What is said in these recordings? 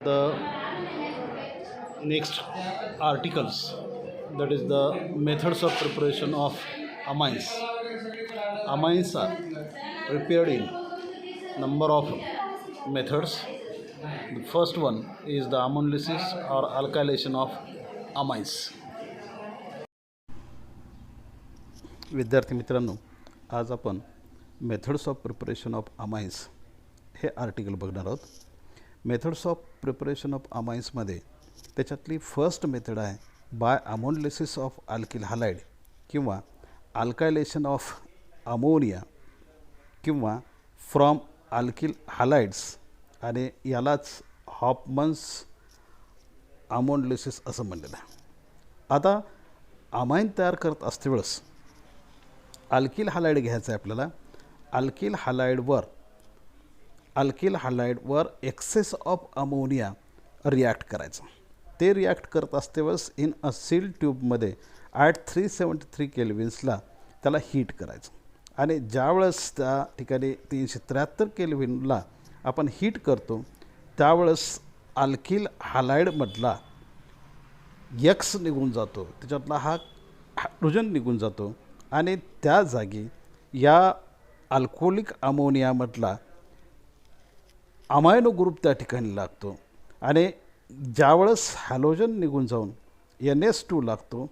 the next articles, that is the methods of preparation of amines. Amines are prepared in number of methods. The first one is the ammonolysis or alkylation of amines. विद्यार्थी मित्रांनो, आज आपण methods of preparation of amines हे article बघणार आहोत. Methods of preparation of अमाइन्समध्ये त्याच्यातली first method आहे bye अमोनलिसिस of alkyl halide किंवा अल्कायलेशन ऑफ अमोनिया किंवा फ्रॉम अल्किल हॅलाइड्स, आणि यालाच हॉफमन्स अमोनलिसिस असं म्हणलेलं आहे. आता अमाइन तयार करत असते वेळेस अल्किल हॅलाइड घ्यायचं आहे आपल्याला. अल्किल हॅलाइडवर एक्सेस ऑफ अमोनिया रिॲक्ट करायचं. ते रिॲक्ट करत असते वेळेस इन अ सील ट्यूबमध्ये ॲट 373 केल्विन्सला त्याला हीट करायचं. आणि ज्यावेळेस त्या ठिकाणी 373 केल्विनला आपण हीट करतो त्यावेळेस अल्किल हॅलाइडमधला एक्स निघून जातो, त्याच्यातला हा हायड्रोजन निघून जातो आणि त्या जागी या अल्कोहोलिक अमोनियामधला अमायनो ग्रुप त्या ठिकाणी लागतो. आणि ज्यावेळेस हॅलोजन निघून जाऊन NH2 लागतो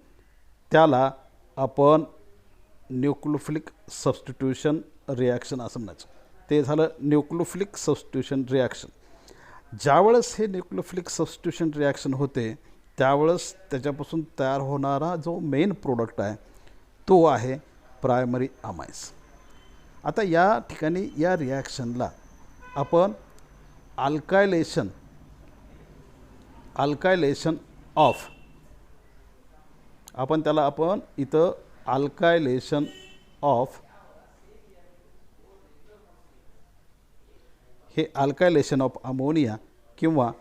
त्याला आपण न्यूक्लियोफिलिक सबस्टिट्यूशन रिॲक्शन असं म्हणायचं. ते झालं न्यूक्लियोफिलिक सबस्टिट्यूशन रिॲक्शन. ज्यावेळेस हे न्यूक्लियोफिलिक सबस्टिट्यूशन रिॲक्शन होते त्यावेळेस त्याच्यापासून तयार होणारा जो मेन प्रोडक्ट आहे तो आहे प्रायमरी अमाइन्स. आता या ठिकाणी या रिॲक्शनला आपण अल्कायलेशन ऑफ, आपण इथं अल्कायलेशन ऑफ, हे अल्कायलेशन ऑफ अमोनिया किंवा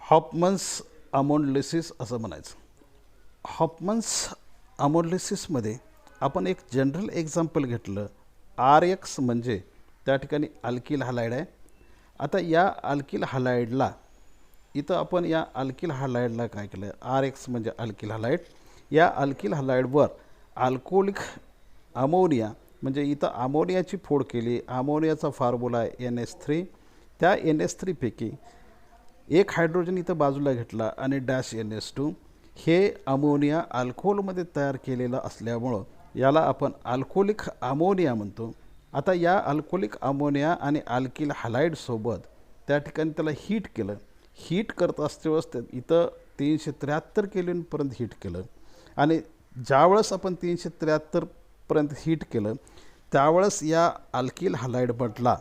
हॉफमन्स अमोनलिसिस असं म्हणायचं. हॉफमन्स अमोनलिसिसमध्ये आपण एक जनरल एक्झाम्पल घेतलं. RX म्हणजे त्या ठिकाणी अल्किल हॅलाइड आहे. आता या अल्किल हॅलाइडला इथं आपण या अल्किल हॅलाइडला काय केलं, RX म्हणजे अल्किल हॅलाइड, या अल्किल हॅलाइडवर अल्कोहोलिक अमोनिया म्हणजे इथं अमोनियाची फोड केली. अमोनियाचा फॉर्म्युला आहे NH3. त्या NH3 पैकी एक हायड्रोजन इथं बाजूला घेतला आणि डॅश NH2. हे अमोनिया अल्कोहोलमध्ये तयार केलेलं असल्यामुळं याला आपण अल्कोहोलिक अमोनिया म्हणतो. आता या अल्कोहोलिक अमोनिया आणि अल्किल हॅलाइडसोबत त्या ठिकाणी त्याला हीट केलं. हीट करत असतेवेळेस इथं 373 केल्विनपर्यंत हीट केलं. आणि ज्यावेळेस आपण 373पर्यंत हीट केलं त्यावेळेस या अल्किल हॅलाइडमधला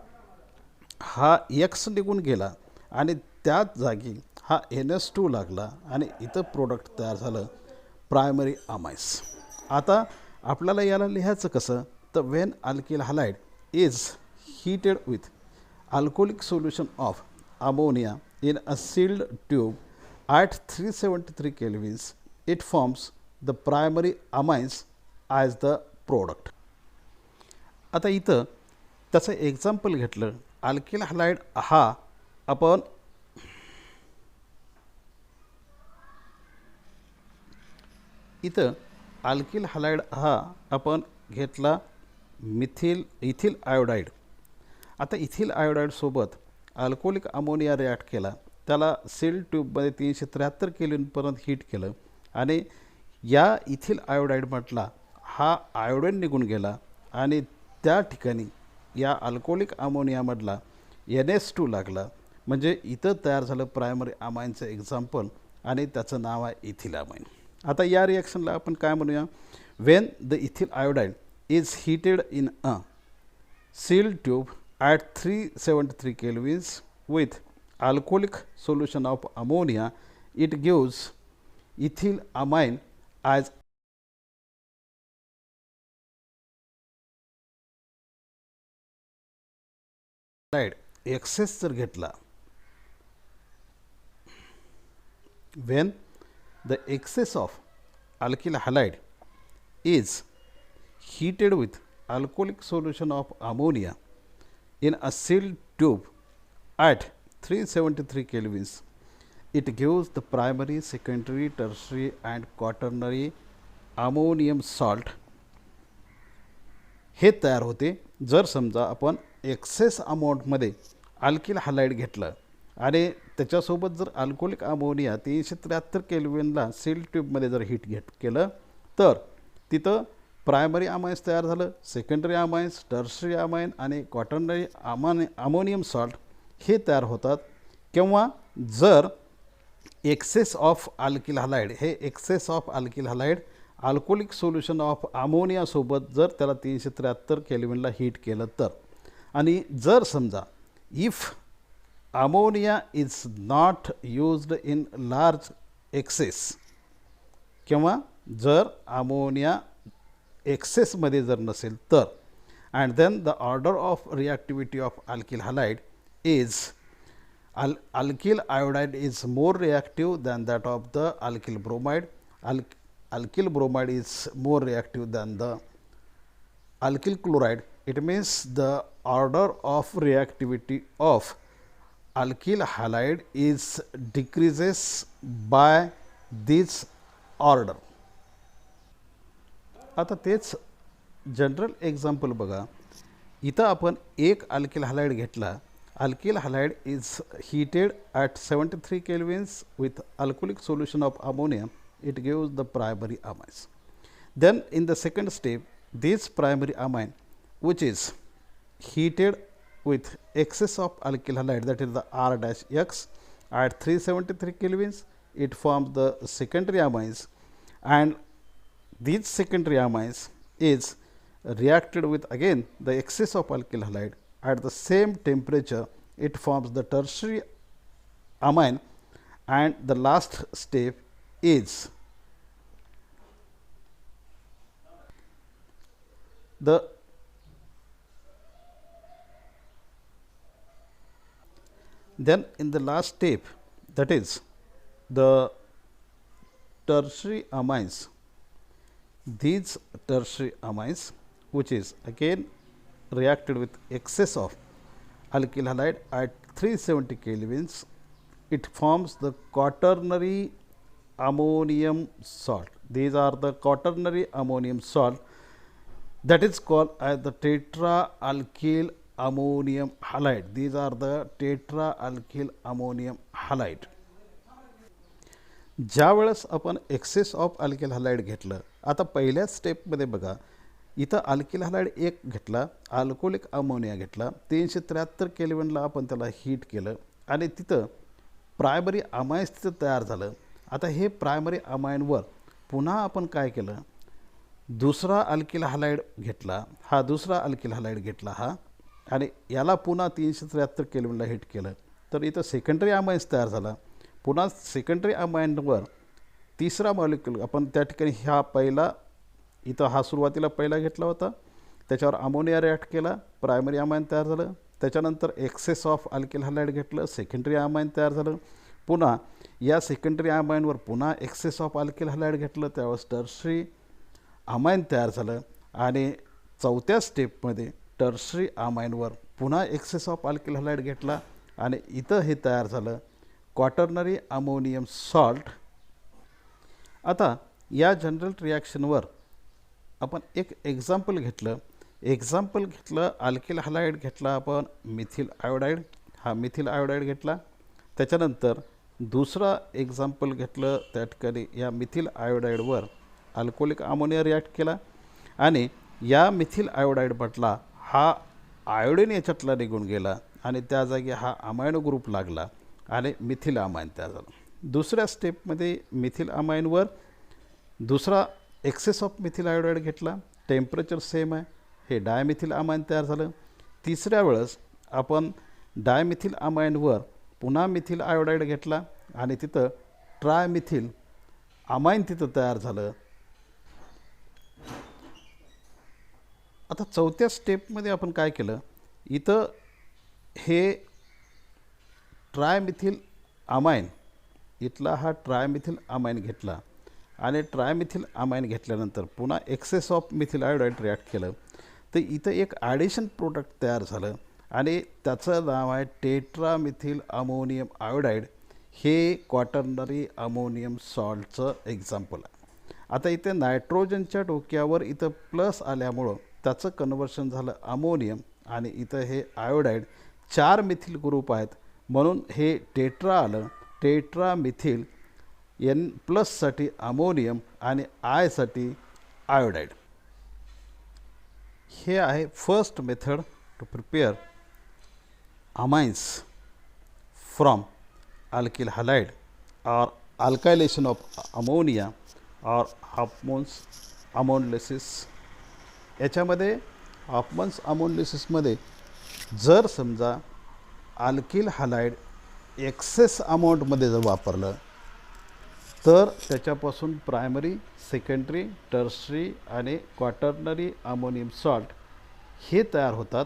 हा एक्स निघून गेला आणि त्याच जागी हा NH2 लागला आणि इथं प्रोडक्ट तयार झालं प्रायमरी अमाइन्स. आता आपल्याला याला लिहायचं कसं, तर when alkyl halide is heated with alcoholic solution of ammonia in a sealed tube at 373 kelvins it forms the primary amines as the product. आता इथं त्याचं एक्झाम्पल घेतलं. अल्किल हॅलाइड हा आपण इथं अल्किल हॅलाइड हा आपण घेतला इथिल आयोडाईड. आता इथिल आयोडाईडसोबत अल्कोहोलिक अमोनिया रिॲक्ट केला, त्याला सील ट्यूबमध्ये 373 केल्विनपर्यंत हीट केलं आणि या इथिल आयोडाईडमधला हा आयोडीन निघून गेला आणि त्या ठिकाणी या अल्कोहोलिक अमोनियामधला NH2 लागला. म्हणजे इथं तयार झालं प्रायमरी अमाइनचं एक्झाम्पल आणि त्याचं नाव आहे इथिल अमाइन. आता या रिॲक्शनला आपण काय म्हणूया, when the ethyl iodide is heated in a sealed tube at 373 kelvins with alcoholic solution of ammonia it gives ethyl amine as excess जर घेतला, when the excess of alkyl halide is heated with alcoholic solution of ammonia in a sealed tube at 373 kelvins, It gives the primary, secondary, tertiary and quaternary ammonium salt हे तयार होते जर समजा आपण access अमाऊंटमध्ये alkyl halide घेतलं आणि त्याच्यासोबत जर अल्कोहोलिक अमोनिया 373 केल्विनला सील ट्यूबमध्ये जर हीट केलं तर तिथं प्रायमरी अमाइन्स तयार झालं, सेकंडरी अमाइन्स, टर्शरी अमाइन आणि क्वाटर्नरी अमोनियम सॉल्ट हे तयार होतात. किंवा जर एक्सेस ऑफ अल्किल हलाइड हे excess of alkyl halide alcoholic solution of अमोनियासोबत जर त्याला 373 केल्विनला हीट केलं तर, आणि जर समजा if ammonia is not used in large excess किंवा जर अमोनिया एक्सेसमध्ये जर नसेल तर, and then the order of reactivity of alkyl halide is alkyl iodide is more reactive than that of the alkyl bromide. Alkyl bromide is more reactive than the alkyl chloride. It means the order of reactivity of alkyl halide is decreases by this order. आता तेच general example बघा. इथं आपण एक alkyl halide घेतला. Alkyl halide is heated at 73 kelvins with alcoholic solution of ammonia. It gives the primary amines. Then in the second step, this primary amine which is heated with excess of alkyl halide, that is the R-X at 373 kelvins, it forms the secondary amines, and these secondary amines is reacted with again the excess of alkyl halide. At the same temperature, it forms the tertiary amine, and the last step is the then in the last step, that is the tertiary amines. These tertiary amines which is again reacted with excess of alkyl halide at 370 kelvins, it forms the quaternary ammonium salt. These are the quaternary ammonium salt, that is called as the tetra alkyl ammonium halide. These are the tetra alkyl ammonium halide. ज्या वेळेस आपण access of alkyl halide घेतलं, आता पहिल्याच स्टेपमध्ये बघा, इथं alkyl halide एक घेतला, अल्कोहोलिक अमोनिया घेतला, 373 केल्विनला आपण त्याला हीट केलं आणि तिथं प्रायमरी अमाइन्स तिथं तयार झालं. आता हे प्रायमरी अमाइनवर पुन्हा आपण काय केलं, दुसरा अल्किल हलाइड घेतला, हा दुसरा अल्किल हलाइड घेतला हा, आणि याला पुन्हा 373 केल्विनला हीट केलं तर इथं सेकंडरी अमाइन्स तयार झाला. पुन्हा सेकंडरी अमाइनवर तिसरा मॉलिक्यूल आपण त्या ठिकाणी हा पहिला इथं हा सुरुवातीला पहिला घेतला होता, त्याच्यावर अमोनिया रिॲक्ट केला, प्रायमरी अमाइन तयार झालं. त्याच्यानंतर एक्सेस ऑफ अल्किल हलाइड घेतलं, सेकंडरी अमाइन तयार झालं. पुन्हा या सेकंडरी अमाइनवर पुन्हा एक्सेस ऑफ अल्किल हलाइड घेतलं, त्यावेळेस टर्शरी अमाइन तयार झालं. आणि चौथ्या स्टेपमध्ये टर्शरी अमाइनवर पुन्हा एक्सेस ऑफ अल्किल हलाइड घेतला आणि इथं हे तयार झालं क्वाटर्नरी अमोनियम सॉल्ट. आता या जनरल रिॲक्शनवर आपण एक एक्झाम्पल घेतलं. अल्किल हलाइड घेतला आपण मिथिल आयोडाईड, हा मिथिल आयोडाईड घेतला. त्याच्यानंतर दुसरा एक्झाम्पल घेतलं, त्या ठिकाणी या मिथिल आयोडाईडवर अल्कोहोलिक अमोनिया रिॲक्ट केला आणि या मिथिल आयोडाईड म्हटला हा आयोडीन याच्यातला निघून गेला आणि त्या जागी हा अमायनो ग्रुप लागला आणि मिथिल अमाइन तयार झाला. दुसऱ्या स्टेपमध्ये मिथिल अमाइनवर दुसरा एक्सेस ऑफ मिथिल आयोडाईड घेतला, टेम्परेचर सेम आहे, हे डायमिथिल अमाइन तयार झालं. तिसऱ्या वेळेस आपण डायमिथिल अमाइनवर पुन्हा मिथिल आयोडाईड घेतला आणि तिथं ट्रायमिथिल अमाइन तिथं तयार झालं. आता चौथ्या स्टेपमध्ये आपण काय केलं, इथं हे ट्रायमिथिल अमाइन, इथला हा ट्रायमिथिल अमाइन घेतला आणि ट्रायमिथिल अमाइन घेतल्यानंतर पुन्हा excess of methyl iodide react केलं तर इथं एक ॲडिशन प्रोडक्ट तयार झालं आणि त्याचं नाव आहे टेट्रामिथिल अमोनियम आयोडाईड. हे क्वाटर्नरी अमोनियम सॉल्टचं एक्झाम्पल आहे. आता इथे नायट्रोजनच्या डोक्यावर इथं प्लस आल्यामुळं त्याचं कन्वर्शन झालं अमोनियम आणि इथं हे आयोडाईड 4 मिथिल ग्रुप आहेत म्हणून हे टेट्रा आलं. टेट्रा मिथिल एन प्लससाठी अमोनियम आणि आयसाठी आयोडाईड. हे आहे first method to prepare amines from alkyl halide or alkylation of ammonia or Hoffman's ammonolysis. याच्यामध्ये हॉफमन्स अमोनलिसिसमध्ये जर समजा अल्किल हलाइड एक्सेस अमाऊंटमध्ये जर वापरलं तर त्याच्यापासून प्रायमरी, सेकंडरी, टर्शरी आणि क्वाटर्नरी अमोनियम सॉल्ट हे तयार होतात.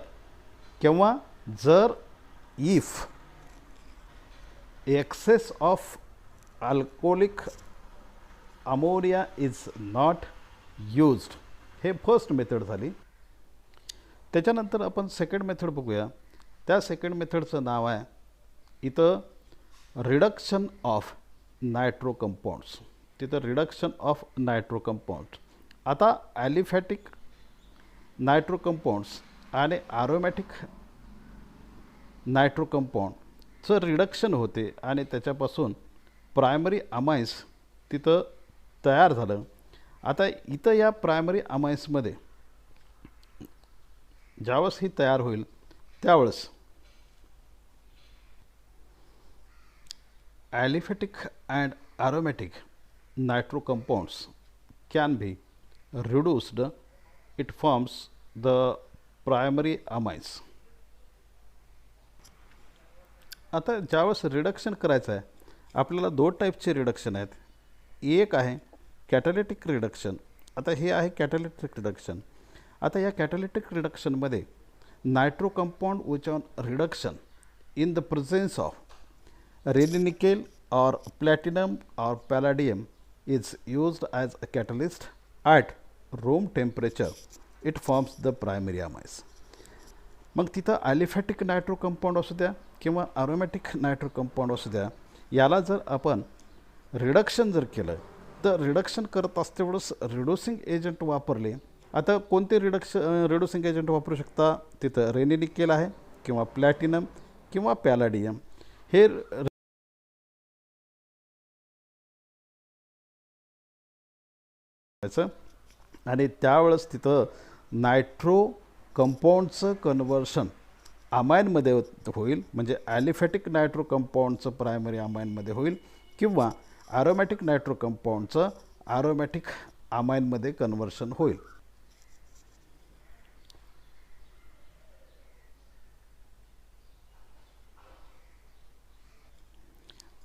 किंवा जर if excess of alcoholic ammonia is not used. हे फर्स्ट मेथड झाली. त्याच्यानंतर आपण सेकंड मेथड बघूया. त्या सेकंड मेथडचं नाव आहे इथं रिडक्शन ऑफ नायट्रो कंपाऊंड्स. तिथं रिडक्शन ऑफ नायट्रो कंपाऊंड. आता ॲलिफॅटिक नायट्रो कंपाऊंड्स आणि ॲरोमॅटिक नायट्रो कंपाऊंडचं रिडक्शन होते आणि त्याच्यापासून प्रायमरी अमाइन्स तिथं तयार झालं. आता इथं या प्रायमरी अमाइन्समध्ये ज्यावेळेस ही तयार होईल त्यावेळेस aliphatic and aromatic nitro compounds can be reduced. It forms the primary amines. आता ज्यावेळेस रिडक्शन करायचं आहे आपल्याला दोन टाईपचे रिडक्शन आहेत. एक आहे कॅटॅलिटिक रिडक्शन. आता हे आहे कॅटॅलिटिक रिडक्शन. आता या कॅटॅलिटिक रिडक्शनमध्ये nitro compound which on reduction in the presence of Raney nickel और प्लॅटिनम और palladium is used as a catalyst at room temperature. It forms the primary amines. मग तिथं ॲलिफॅटिक नायट्रो कंपाऊंड असू द्या किंवा ॲरोमॅटिक नायट्रो कंपाऊंड असू द्या, याला जर आपण रिडक्शन जर केलं तर रिडक्शन करत असतेवेळेस रिड्युसिंग एजंट वापरले. आता कोणते रिड्युसिंग एजंट वापरू शकता? तिथं रेनिनिकेल आहे किंवा प्लॅटिनम किंवा पॅलाडियम. हे आणि त्यावेळेस तिथं नायट्रो कंपाऊंडचं कन्वर्शन अमाइनमध्ये होईल. म्हणजे ॲलिफॅटिक नायट्रो कंपाऊंडचं प्रायमरी अमाइनमध्ये होईल किंवा ॲरोमॅटिक नायट्रो कंपाऊंडचं ॲरोमॅटिक अमाइनमध्ये कन्वर्शन होईल.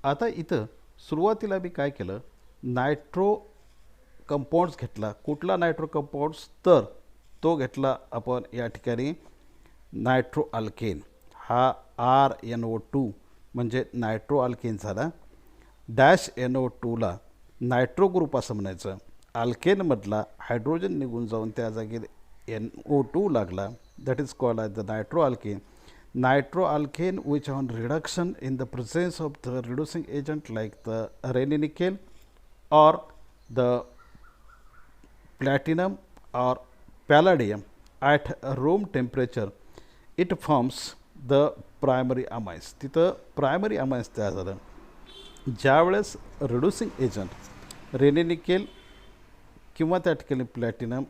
आता इथं सुरुवातीला मी काय केलं, नायट्रो कंपाऊंड्स घेतला. कुठला नायट्रो कंपाऊंड्स? तर तो घेतला आपण या ठिकाणी नायट्रो अल्केन. हा RNO2 म्हणजे नायट्रो अल्केन झाला. डॅश NO2ला नायट्रो ग्रुप असं म्हणायचं. अल्केनमधला हायड्रोजन निघून जाऊन त्या जागी NO2 लागला. That is called as the nitro alkane. Nitro alkane which on reduction in the presence of the reducing agent like the Raney nickel or the platinum or palladium at room temperature, it forms the primary amines. तिथं primary amines तयार झालं. ज्यावेळेस reducing agent रेनिनिकेल किंवा त्या ठिकाणी platinum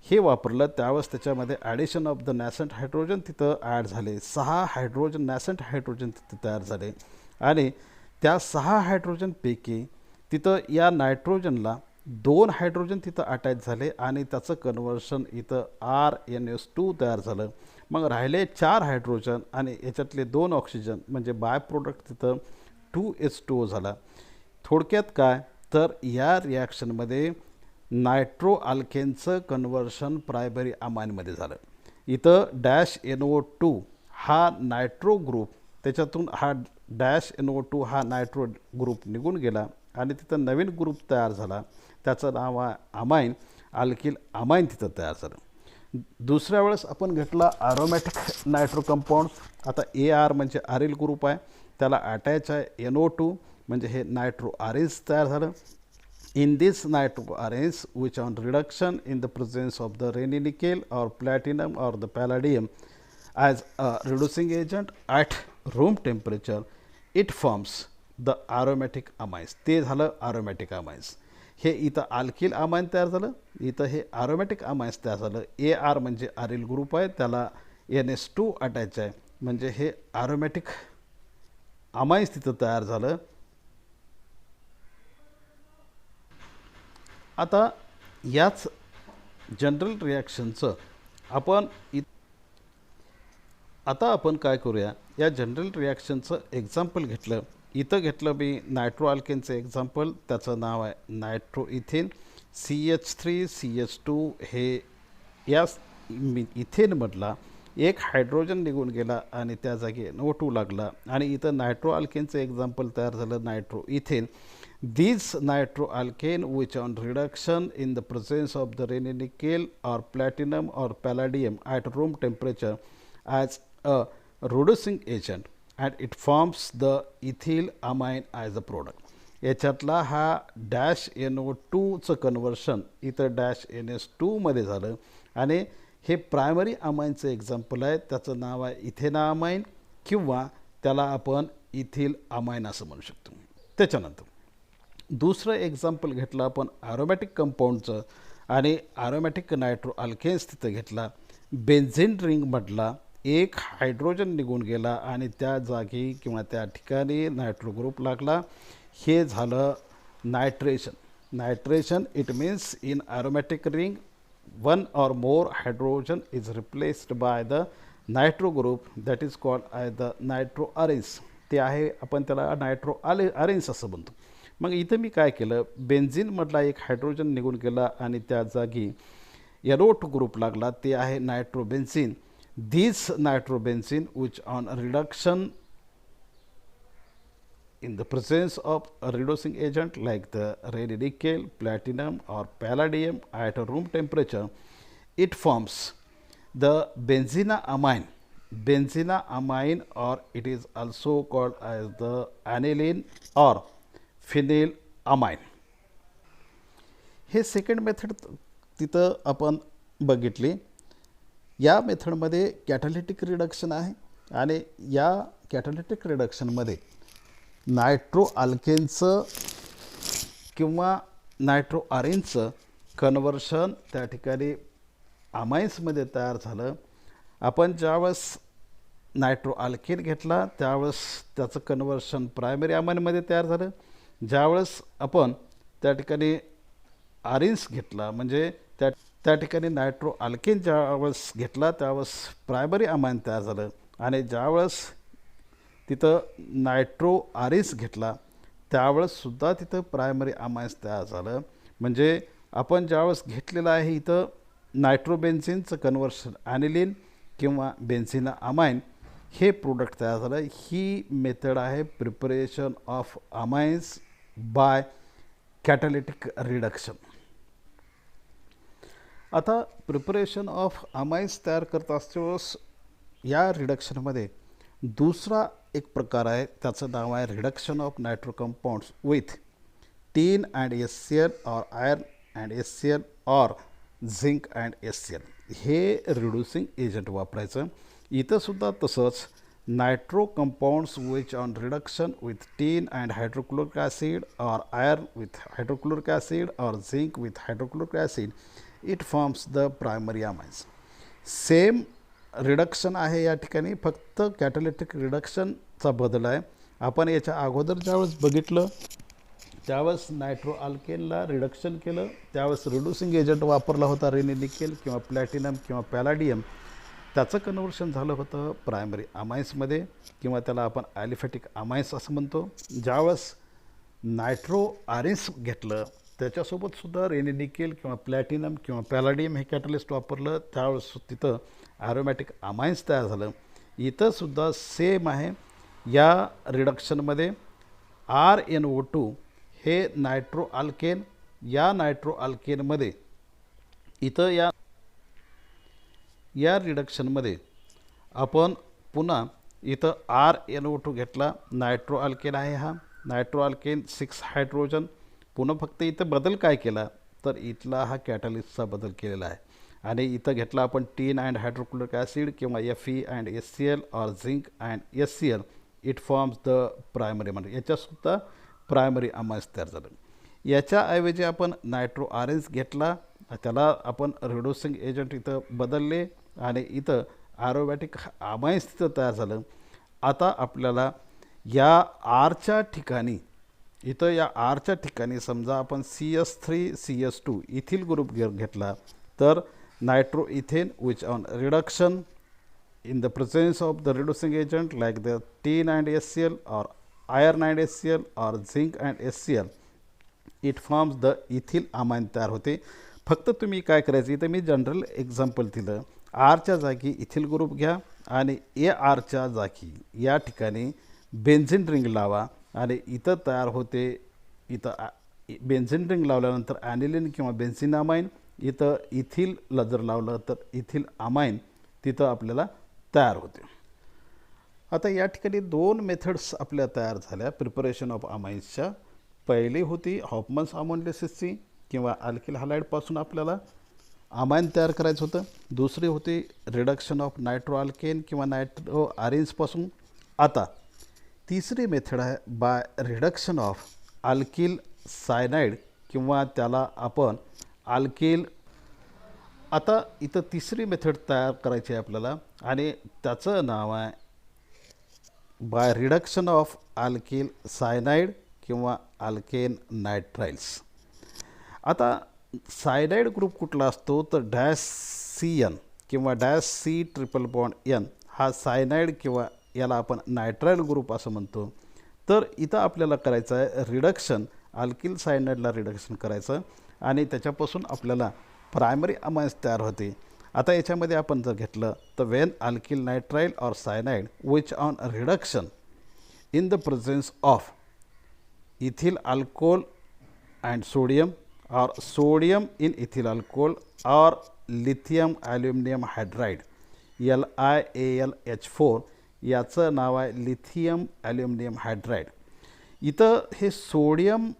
हे वापरलं त्यावेळेस त्याच्यामध्ये ॲडिशन ऑफ द नॅसंट हायड्रोजन तिथं ॲड झाले. 6 हायड्रोजन नॅसंट हायड्रोजन तिथं तयार झाले आणि त्या 6 हायड्रोजनपैकी तिथं या नायट्रोजनला 2 हायड्रोजन तिथं अटॅच झाले आणि त्याचं कन्वर्शन इथं RNS2 तयार झालं. मग राहिले 4 हायड्रोजन आणि याच्यातले 2 ऑक्सिजन म्हणजे बाय प्रोडक्ट तिथं 2H2O झाला. थोडक्यात काय तर या रिॲक्शनमध्ये नायट्रो अल्केनचं कन्वर्शन प्रायमरी अमाइनमध्ये झालं. इथं डॅश NO2 हा नायट्रो ग्रुप, त्याच्यातून हा डॅश NO2 हा नायट्रो ग्रुप निघून गेला आणि तिथं नवीन ग्रुप तयार झाला. त्याचं नाव आहे अमाइन. अल्किल अमाइन तिथं तयार झालं. दुसऱ्या वेळेस आपण घेतला ॲरोमॅटिक नायट्रो कंपाऊंड्स. आता AR म्हणजे आरिल ग्रुप आहे. त्याला अटॅच आहे NO2 म्हणजे हे नायट्रो आरेन्स तयार झालं. In this nitro arrays which on reduction in the presence of the Raney nickel or platinum or the palladium as a reducing agent at room temperature, it forms the aromatic amines. ते झालं aromatic amines. हे इथं alkyl amine तयार झालं, इथं हे aromatic amines तयार झालं. AR म्हणजे अरिल ग्रुप आहे, त्याला NS2 अटॅच आहे, म्हणजे हे aromatic amines तिथं तयार झालं. आता याच जनरल रिॲक्शनचं आपण काय करूया, या जनरल रिॲक्शनचं एक्झाम्पल घेतलं. इथं घेतलं मी नायट्रो अल्केनचं एक्झाम्पल, त्याचं नाव आहे नायट्रो इथेन. CH3CH2 हे या इथेनमधला एक हायड्रोजन निघून गेला आणि त्या जागी NO2 लागला आणि इथं नायट्रो अल्केनचं एक्झाम्पल तयार झालं nitro ethane. These nitroalkane which on reduction in the presence of the Raney nickel or platinum or palladium at room temperature as a reducing agent and it forms the ethyl amine as a product. याच्यातला हा dash NO2चं conversion इथं dash NS2 मध्ये झालं आणि हे primary अमाइनचं example आहे, त्याचं नाव आहे इथेना अमाइन किंवा त्याला आपण इथिल अमाइन असं म्हणू शकतो. त्याच्यानंतर दुसरं एक्झाम्पल घेतलं आपण ॲरोमॅटिक कंपाऊंडचं आणि ॲरोमॅटिक नायट्रो अल्केन्स तिथं घेतला. बेन्झिन रिंगमधला एक हायड्रोजन निघून गेला आणि त्या जागी किंवा त्या ठिकाणी नायट्रो ग्रुप लागला. हे झालं nitration. It means in aromatic ring one or more hydrogen is replaced by the nitro group that is called as the nitro arenes. ते आहे, आपण त्याला नायट्रो अरेन्स असं म्हणतो. मग इथं मी काय केलं, बेन्झिनमधला एक हायड्रोजन निघून गेला आणि त्या जागी NO2 ग्रुप लागला, ते आहे nitrobenzene. This nitrobenzene which on reduction in the presence of a reducing agent like the Raney nickel, platinum or palladium at a room temperature, it forms the benzena amine or it is also called as the aniline or phenylamine. हे second method तिथं आपण बघितली. या मेथडमध्ये कॅटालिटिक reduction आहे आणि या कॅटालिटिक रिडक्शनमध्ये nitro अल्केनचं किंवा नायट्रो अरेनचं कन्वर्शन त्या ठिकाणी अमाइन्समध्ये तयार झालं. आपण ज्यावेळेस नायट्रो अल्केन घेतला त्यावेळेस त्याचं कन्वर्शन प्रायमरी अमाइनमध्ये तयार झालं. ज्यावेळेस आपण त्या ठिकाणी अरेन्स घेतला म्हणजे त्या ठिकाणी नायट्रो अल्केन ज्यावेळेस घेतला त्यावेळेस प्रायमरी अमाइन तयार झालं आणि ज्यावेळेस तिथं नायट्रो आरेन्स घेतला त्यावेळेससुद्धा तिथं प्रायमरी अमाइन्स तयार झालं. म्हणजे आपण ज्यावेळेस घेतलेलं आहे इथं नायट्रोबेन्झिनचं कन्वर्शन ॲनिलिन किंवा बेन्झिना अमाइन हे प्रोडक्ट तयार झालं. ही मेथड आहे preparation of amines by catalytic reduction. आता प्रिपरेशन ऑफ अमाइन्स तयार करत असतेवेळेस या रिडक्शनमध्ये दुसरा एक प्रकार आहे, त्याचं नाव आहे reduction of nitro compounds with tin and HCl और आयर्न अँड HCl और झिंक अँड HCl. हे रिड्युसिंग एजंट वापरायचं. इथंसुद्धा तसंच nitro compounds which on reduction with tin and hydrochloric acid और आयर्न विथ हायड्रोक्लोरिक ॲसिड और zinc with hydrochloric acid it forms the primary amines. Same reduction आहे या ठिकाणी, फक्त कॅटालिटिक रिडक्शनचा बदल आहे. आपण याच्या अगोदर ज्यावेळेस बघितलं त्यावेळेस नायट्रो अल्केनला रिडक्शन केलं त्यावेळेस रिड्युसिंग एजंट वापरला होता रेनी निकेल किंवा प्लॅटिनम किंवा पॅलाडियम. त्याचं कन्वर्शन झालं होतं प्रायमरी अमाइन्समध्ये किंवा त्याला आपण ॲलिफॅटिक अमाइन्स असं म्हणतो. ज्यावेळेस नायट्रो आरेन्स घेतलं त्याच्यासोबतसुद्धा रेनी निकेल किंवा प्लॅटिनम किंवा पॅलाडियम हे कॅटलिस्ट वापरलं त्यावेळेस तिथं ॲरोमॅटिक अमाइन्स तयार झालं. इथंसुद्धा सेम आहे. या रिडक्शनमध्ये RNO2 हे नायट्रो अल्केन, या नायट्रो अल्केनमध्ये इथं या रिडक्शनमध्ये आपण पुन्हा इथं RnO2 घेतला, नायट्रो अल्केन आहे हा, नायट्रो अल्केन 6 हायड्रोजन. पुन्हा फक्त इथं बदल काय केला तर इथला हा कॅटलिस्टचा बदल केलेला आहे. आणि इथं घेतला आपण टीन अँड हायड्रोक्लोरिक ॲसिड किंवा Fe अँड HCl और zinc and HCl. It forms the primary म्हणजे याच्यासुद्धा प्रायमरी अमाइन्स तयार झालं. याच्याऐवजी आपण नायट्रो ऑरेंज घेतला, त्याला आपण रिड्युसिंग एजंट इथं बदलले आणि इथं ॲरोमॅटिक अमाइन्स तिथं तयार झालं. आता आपल्याला या आरच्या ठिकाणी इथं या आरच्या ठिकाणी समजा आपण CS3CS2 इथिल ग्रुप घेतला तर nitro ethane which on reduction in the presence of the reducing agent like the tin and HCl or iron and HCl or zinc and HCl, it forms the ethyl amine तयार होते. फक्त तुम्ही काय करायचं इथं मी general example दिलं. आरच्या जागी इथिल ग्रुप घ्या आणि ARच्या जागी या ठिकाणी बेन्झिन रिंग लावा आणि इथं तयार होते. इथं बेन्झिन रिंग लावल्यानंतर ॲनिलिन किंवा बेन्झिन अमाइन, इथं इथिलला जर लावलं तर इथिल अमाइन तिथं आपल्याला तयार होते. आता या ठिकाणी 2 मेथड्स आपल्या तयार झाल्या प्रिपरेशन ऑफ अमाइन्सच्या. पहिली होती हॉफमन्स अमोनिलिसिसची किंवा अल्किल हॅलाइडपासून आपल्याला अमाइन तयार करायचं होतं. दुसरी होती रिडक्शन ऑफ नायट्रो अल्केन किंवा नायट्रो ऑरेंजपासून. आता तिसरी मेथड आहे by reduction of alkyl cyanide किंवा त्याला आपण अल्किल. आता इथं तिसरी मेथड तयार करायची आहे आपल्याला आणि त्याचं नाव आहे by reduction of alkyl cyanide किंवा अल्केन नायट्राइल्स. आता सायनाइड ग्रुप कुठला असतो तर -CN किंवा -C ट्रिपल बॉन्ड N हा सायनाइड किंवा याला आपण नायट्राइल ग्रुप असं म्हणतो. तर इथं आपल्याला करायचं आहे रिडक्शन, अल्किल सायनाइडला रिडक्शन करायचं आणि त्याच्यापासून आपल्याला प्रायमरी अमाइन्स तयार होते. आता याच्यामध्ये आपण जर घेतलं तर वेन अल्किल नायट्राइल और cyanide which on reduction in the presence of ethyl alcohol and sodium और सोडियम इन इथिल अल्कोहोल और लिथियम ॲल्युमिनियम हायड्राइड LiAlH4 याचं नाव आहे लिथियम ॲल्युमिनियम हायड्राइड. इथं हे सोडियम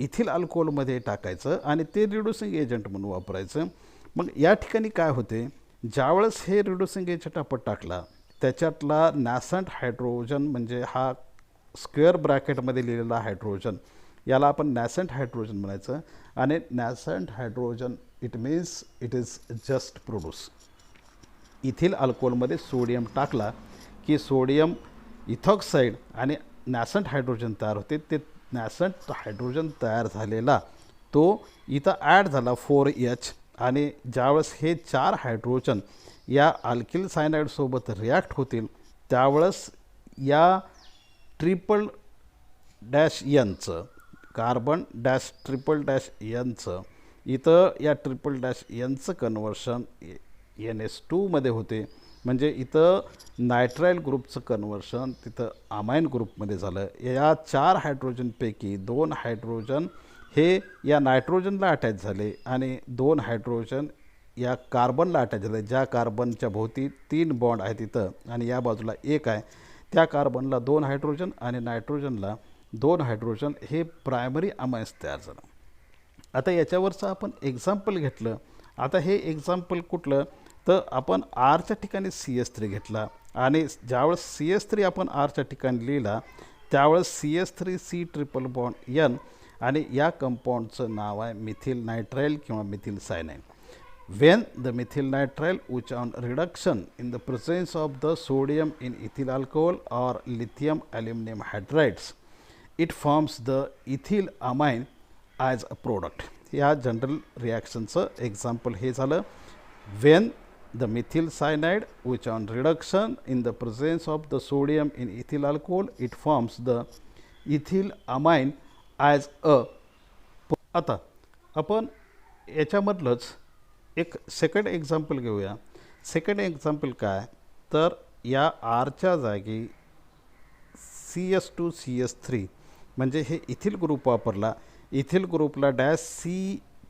इथिल अल्कोहोलमध्ये टाकायचं आणि ते रिड्युसिंग एजंट म्हणून वापरायचं. मग या ठिकाणी काय होते ज्यावेळेस हे रिड्युसिंग एजंट आपण टाकला त्याच्यातला नॅसंट हायड्रोजन म्हणजे हा स्क्वेअर ब्रॅकेटमध्ये लिहिलेला हायड्रोजन याला आपण नॅसंट हायड्रोजन म्हणायचं. आणि nascent hydrogen it means it is just produce. Ethyl अल्कोहोलमध्ये सोडियम टाकला की सोडियम इथॉक्साईड आणि नॅसंट हायड्रोजन तयार होते. ते नॅसंट हायड्रोजन तयार झालेला तो इथं ॲड झाला 4H आणि ज्यावेळेस हे 4 हायड्रोजन या अल्किल सायनाइडसोबत रिॲक्ट होतील त्यावेळेस या ट्रिपल डॅश Nचं कार्बन डॅश ट्रिपल डॅश Nचं इथं या ट्रिपल डॅश Nचं कन्वर्शन NS2मध्ये होते. म्हणजे इथं नायट्राइल ग्रुपचं कन्वर्शन तिथं अमाइन ग्रुपमध्ये झालं. या 4 हायड्रोजनपैकी 2 हायड्रोजन हे या नायट्रोजनला अटॅच झाले आणि 2 हायड्रोजन या कार्बनला अटॅच झाले. ज्या कार्बनच्या भोवती 3 बॉन्ड आहे तिथं आणि या बाजूला 1 आहे त्या कार्बनला 2 हायड्रोजन आणि नायट्रोजनला 2 हायड्रोजन हे प्रायमरी अमाइन्स तयार झालं. आता याच्यावरचं आपण एक्झाम्पल घेतलं. आता हे एक्झाम्पल कुठलं तर आपण आरच्या ठिकाणी CS3 घेतला आणि ज्यावेळेस CS3 आपण आरच्या ठिकाणी लिहिला त्यावेळेस CS3C ट्रिपल बॉन्ड N आणि या कंपाऊंडचं नाव आहे मिथिल नायट्राइल किंवा methyl cyanide. When the methyl nitrile which on reduction in the presence of the sodium in ethyl alcohol और lithium aluminium hydrides it forms the ethyl amine as a product. या general रिॲक्शनचं example हे झालं. When the methyl cyanide which on reduction in the presence of the sodium in ethyl alcohol it forms the ethyl amine as a. आता आपण याच्यामधलंच एक second example घेऊया. Second example काय तर या आरच्या जागी CS2CS3 म्हणजे हे इथिल ग्रुप वापरला. इथिल ग्रुपला -C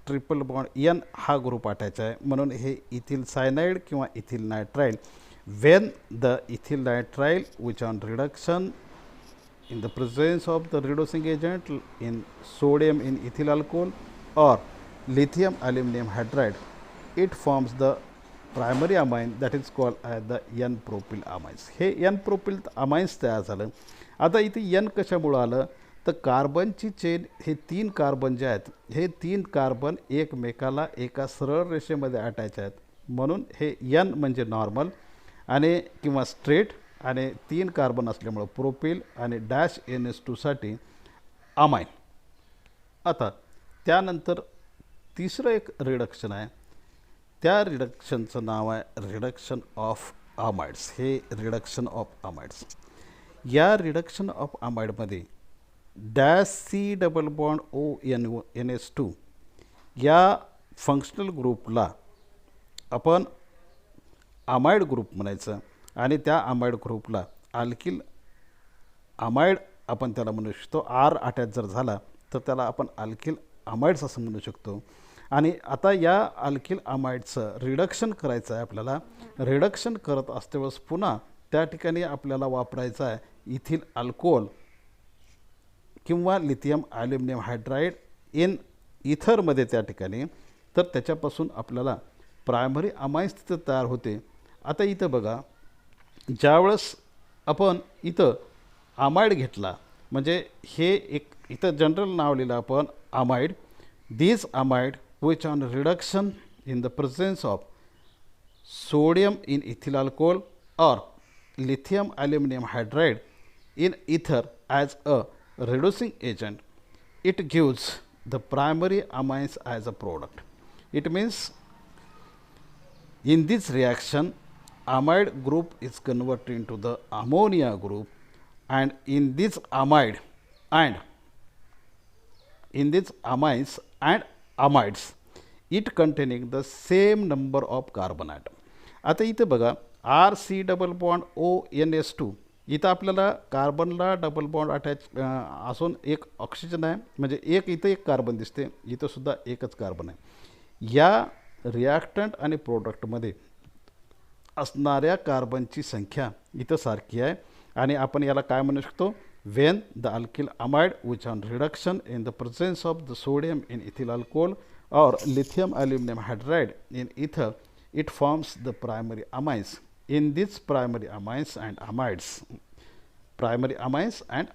ट्रिपल बॉन्ड N हा ग्रुप अटॅच आहे म्हणून हे इथिल सायनाइड किंवा ethyl nitrile when the ethyl nitrile which on reduction in the presence of the reducing agent in sodium in ethyl alcohol or lithium aluminum hydride, it forms the primary amine that is called as the N-propyl amines. हे N-propyl amines तयार झालं. आता इथे N कशामुळं आलं तर कार्बनची chain, हे 3 carbon जे आहेत हे 3 कार्बन एकमेकाला एका सरळ रेषेमध्ये अटॅच आहेत, म्हणून हे N म्हणजे नॉर्मल आणि किंवा स्ट्रेट आणि 3 कार्बन असल्यामुळं प्रोपिल आणि डॅश NH2 साठी अमाइन. आता त्यानंतर तिसरं एक रिडक्शन आहे, त्या रिडक्शनचं नाव आहे रिडक्शन ऑफ अमाइड्स. हे रिडक्शन ऑफ अमाइड्स, या रिडक्शन ऑफ अमाइडमध्ये डॅश C++ONS2 या फंक्शनल ग्रुपला आपण अमाइड ग्रुप म्हणायचं आणि त्या अमाइड ग्रुपला अल्किल अमाइड आपण त्याला म्हणू शकतो. आर अटॅच जर झाला तर त्याला आपण अल्किल अमाइड्स असं म्हणू शकतो. आणि आता या अल्किल अमाइडचं रिडक्शन करायचं आहे आपल्याला. रिडक्शन करत असतेवेळेस पुन्हा त्या ठिकाणी आपल्याला वापरायचं आहे इथिल अल्कोहोल किंवा लिथियम ॲल्युमिनियम हायड्राईड इन इथरमध्ये त्या ठिकाणी, तर त्याच्यापासून आपल्याला प्रायमरी अमाइन्स तिथं तयार होते. आता इथं बघा, ज्यावेळेस आपण इथं अमाइड घेतला म्हणजे हे एक इथं जनरल नाव लिहिलं आपण amide. This amide which on reduction in the presence of sodium in ethyl alcohol or lithium aluminum hydride in ether as a reducing agent, it gives the primary amines as a product. It means in this reaction amide group is converted into the ammonia group, and in this amide and in this amines and amides it containing the same number of carbon atom. आता इथे बघा RC++ONS2, इथं आपल्याला कार्बनला double bond attach असून एक oxygen आहे, म्हणजे एक इथं एक कार्बन दिसते, इथं सुद्धा एकच कार्बन आहे. या रिॲक्टंट आणि प्रोडक्टमध्ये असणाऱ्या कार्बनची संख्या इथं सारखी आहे आणि आपण याला काय म्हणू शकतो, when the alkyl amide which on reduction in the presence of the sodium in ethyl alcohol or lithium aluminum hydride in ether, it forms the primary amines. In this primary amines and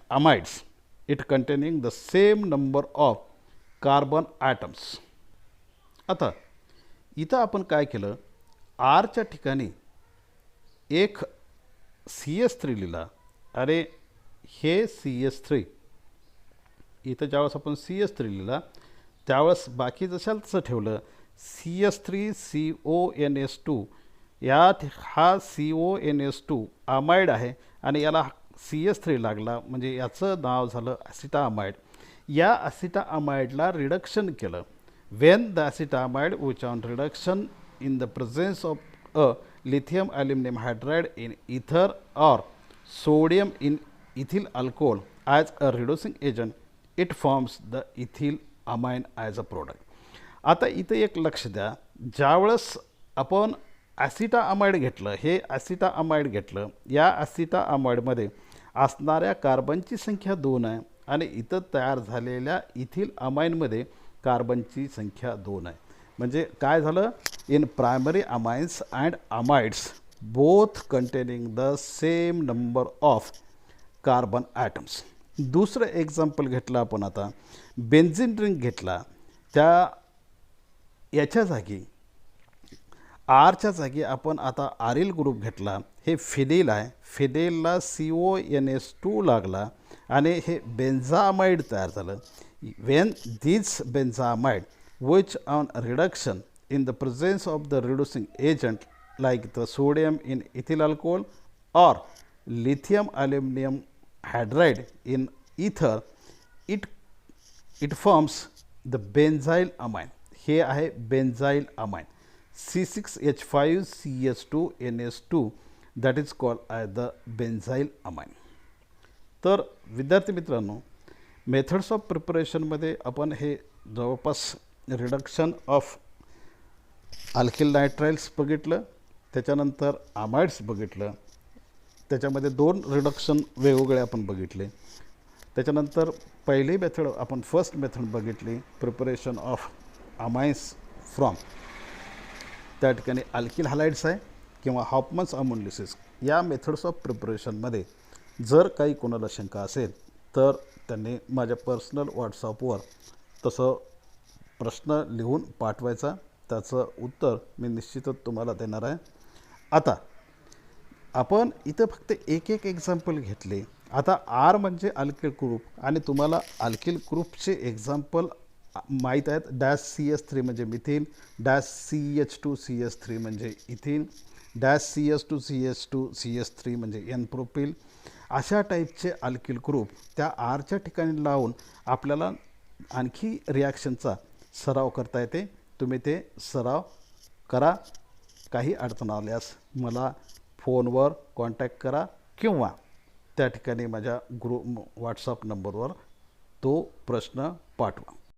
amides, it containing the same number of carbon atoms. आता इथं आपण काय केलं, आरच्या ठिकाणी एक CS3 लिहिला. अरे हे CS3, इथं ज्यावेळेस आपण CS3 लिहिला त्यावेळेस बाकी जशाल तसं ठेवलं. CS3CONS2 हा CONS2 अमाइड आहे आणि याला CS3 लागला, म्हणजे याचं नाव झालं ॲसिटामाइड. या ॲसिटामाइडला रिडक्शन केलं. When the acetamide which on reduction in the presence of a lithium aluminum hydride in ether or sodium in ethyl alcohol as a reducing agent, it forms the ethyl amine as a product. आता इथे एक लक्ष द्या, ज्यावेळेस आपण ॲसिटामाइड घेतलं, हे ॲसिटामाइड घेतलं, या ॲसिटामाइडमध्ये असणाऱ्या कार्बनची संख्या 2 आहे आणि इथं तयार झालेल्या इथिल अमाइनमध्ये कार्बनची संख्या 2 आहे. म्हणजे काय झालं, in primary amines and amides both containing the same number of carbon atoms. दुसरं एक्झाम्पल घेतलं आपण, आता बेन्झिन रिंग घेतला, त्या याच्या जागी आरच्या जागी आपण आता आरिल ग्रुप घेतला. हे फिनेल आहे, फिनेलला CONS2 लागला आणि हे बेन्झामाइड तयार झालं. When this benzamide which on reduction in the presence of the reducing agent like the sodium in ethyl alcohol or lithium aluminum hydride in ether, it forms the benzyl amine. हे आहे benzyl amine C6H5CH2NS2, that is called as the benzyl amine. तर विद्यार्थी मित्रांनो, methods of प्रिपरेशनमध्ये आपण हे जवळपास reduction of alkyl नायट्राइल्स बघितलं, त्याच्यानंतर अमाइड्स बघितलं, त्याच्यामध्ये 2 रिडक्शन वेगवेगळे आपण बघितले. त्याच्यानंतर पहिली मेथड आपण फर्स्ट मेथड बघितली, प्रिपरेशन ऑफ अमाइन्स फ्रॉम, त्या ठिकाणी अल्किल हॅलाइड्स आहे किंवा हॉफमन्स अमोनलिसिस. या मेथड्स ऑफ प्रिपरेशनमध्ये जर काही कोणाला शंका असेल तर त्यांनी माझ्या पर्सनल व्हॉट्सअपवर तसं प्रश्न लिहून पाठवायचा, त्याचं उत्तर मी निश्चितच तुम्हाला देणार आहे. आता आपण इथं फक्त एक एक्झाम्पल घेतले. आता आर म्हणजे अल्किल ग्रुप आणि तुम्हाला अल्किल ग्रुपचे एक्झाम्पल माहीत आहेत. -CH3 म्हणजे मिथिन, -CH2CH3 म्हणजे इथिन, -CH2CH2CH3 म्हणजे एन प्रोपिल. अशा टाईपचे अल्किल ग्रुप त्या आरच्या ठिकाणी लावून आपल्याला आणखी रिॲक्शनचा सराव करता येते. तुम्ही ते सराव करा. काही अडचण आल्यास मला फोनवर कॉन्टॅक्ट करा किंवा त्या ठिकाणी माझ्या व्हॉट्सअप नंबरवर तो प्रश्न पाठवा.